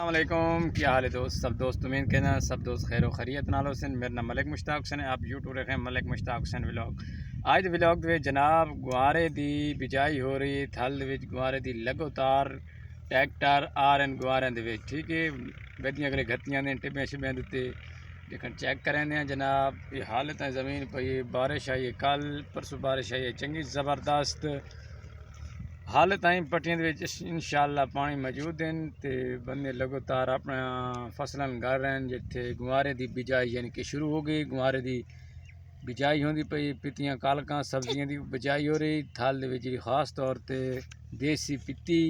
अस्सलामुअलैकुम, क्या हाल है दोस्त। सब दोस्त उम्मीद के ना सब दोस्त खैर खैरियत नाल हुसैन। मेरा नाम मलिक मुश्ताक हुसैन है। आप यूट्यूब रखें मलिक मुश्ताक हुसैन व्लॉग। आज व्लॉग में जनाब गुआरे दी बिजाई हो रही थल विच गुआरे दी लगातार ट्रैक्टर आ रहे हैं गुआरे दे विच। ठीक है, गड्डियां अगले गत्तियां ने टिब्बे शिब्बे उत्ते लेकिन चेक करें जनाब ये हालत है ज़मीन पर। ये बारिश आई है, कल परसों बारिश आई है चंगी ज़बरदस्त हालत आई पट्टियां इंशाअल्लाह पानी मौजूद हैं तो बंदे लगातार अपना फसलन कर रहे हैं। जिथे गुआरे की बिजाई यानी कि शुरू हो गई, गुआरे की बिजाई होती पई, पितियां कालकां सब्जियां की बिजाई हो रही। थल जी खास तौर पर देसी पित्ती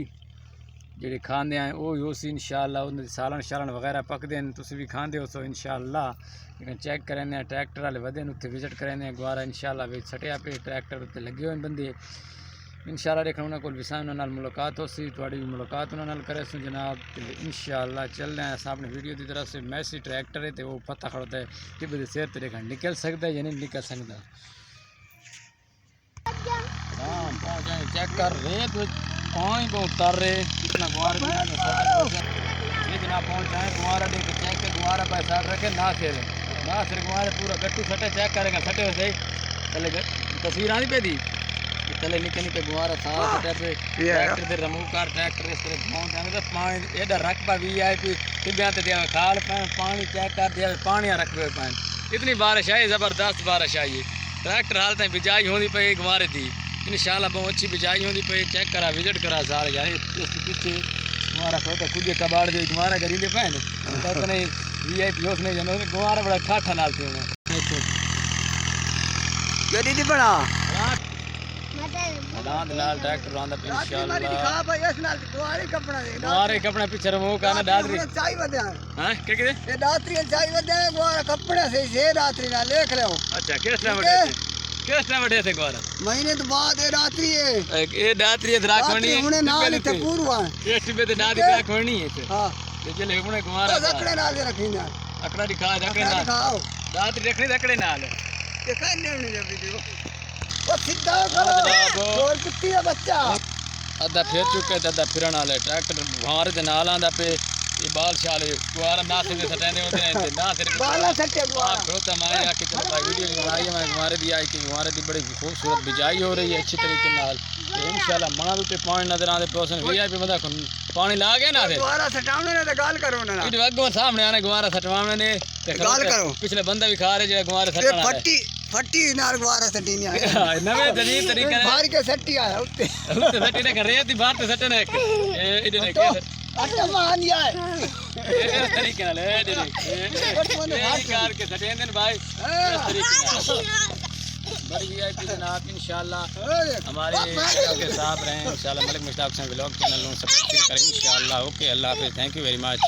जी खाते हैं वो उस इंशाअल्लाह उन्हें सालन शालन वगैरह पकते हैं, तुम भी खाते हो सो इंशाअल्लाह। लेकिन चेक करें ट्रैक्टर वाले वधे उत्थे विजिट करें गुआरा इंशाअल्लाह सटिया पे ट्रैक्टर उत्ते लगे हुए बंदे इंशाअल्लाह। देखो उन्होंने कोल विसा उन्होंने मुलाकात हो सी, थोड़ी भी मुलाकात उन्होंने करे सो जनाब। तो इंशाअल्लाह चल रहे हैं अपनी वीडियो की तरफ से। मैसी ट्रैक्टर है तो वो पता खड़ता है कि बड़े सेर तरीके निकल सकता है या नहीं निकल सकता। हाँ पहुँचे चेक कर रेत पानी को उतर रहे कितना गुआरा ये जनाब पहुँच जाए गुआरा देख चेक के गुआरा पर साइड रखे ना सिर गुआरा पूरा गट्टू सटे चेक करेगा सटे हो सही पहले तस्वीर आनी पे दी चले निके निके गुआरा सारा सटे पे ट्रैक्टर से रिमूव कर ट्रैक्टर इस तरह पहुँच जाने तो पानी एडा रकबा भी है कोई टिब्बियां ते दिया खाल पाए पानी चेक कर दिया पानी रकबे पाए। इतनी बारिश आई ज़बरदस्त बारिश आई है। ट्रैक्टर हाल तक बिजाई होती पई गुआरे की इंशाअल्लाह बहुत अच्छी बिजाई होती पई। चेक करा विजिट करा सारे यार पीछे गुआरा खोता खुद कबाड़ दे गुआरा करी पे नहीं VIP उसने जनो गुआरा बड़ा ठाठा नाल थे बना दांत नाल ट्रैक्टर आंदा इंशाअल्लाह गुआरे कपड़ा पीछे रिमूव करना दादरी चाई वदे हां के ये दादरी चाई वदे गुआरा कपड़ा से ये दादरी ना देख रहे हो। अच्छा किस टाइम बैठे थे गुआरा महीने तो बाद ये दादरी है ये दादरी राखवणी है हुने नाल ते पूरवा ये टिबे ते दादी राखवणी है। हां ये चले हुने गुआरा रखड़े नाल रखीना अकड़ा दिखा रखड़े नाल दिखाओ दादरी रखनी रखड़े नाल ये खाने ने वीडियो वो सीधा गोल कुत्ती है बच्चा अद्धा फिर चुके अद्धा फिरन वाले ट्रैक्टर भार दे नाल आंदा पे ये बाल शाल गुआरा ना से सटाने होते हैं ना सिर्फ बाल सटे गुआरा खोता मैं आके चलो भाई वीडियो बनाई है मैं गुआरे दी आई कि गुआरे दी बड़ी खूबसूरत बिजाई हो रही है अच्छी तरीके नाल इंशाअल्लाह मना तो पानी नजर आंदे पर्सन VIP बंदा पानी ला गया ना गुआरा सटावने ने तो गाल करो ना इधर अगो सामने आने गुआरा सटवाने ने ते गाल करो पिछले बंदा भी खा रहे जे गुआरा सटना है फट्टी नाल गुआरा सटी नहीं आया नवे तरीके तरीके बाहर के सट्टी आया उत्ते सट्टी ने रेत दी बात सटने इधर ने अच्छा मान यार इस तरीके नाल ये कार के सटे दिन भाई इस तरीके नाल बड़ी VIP जनाब इंशाअल्लाह हमारे के साथ रहें इंशाअल्लाह मलिक मुश्ताक हुसैन व्लॉग चैनल को सब्सक्राइब करें इंशाअल्लाह। ओके अल्लाह हाफिज़, थैंक यू वेरी मच।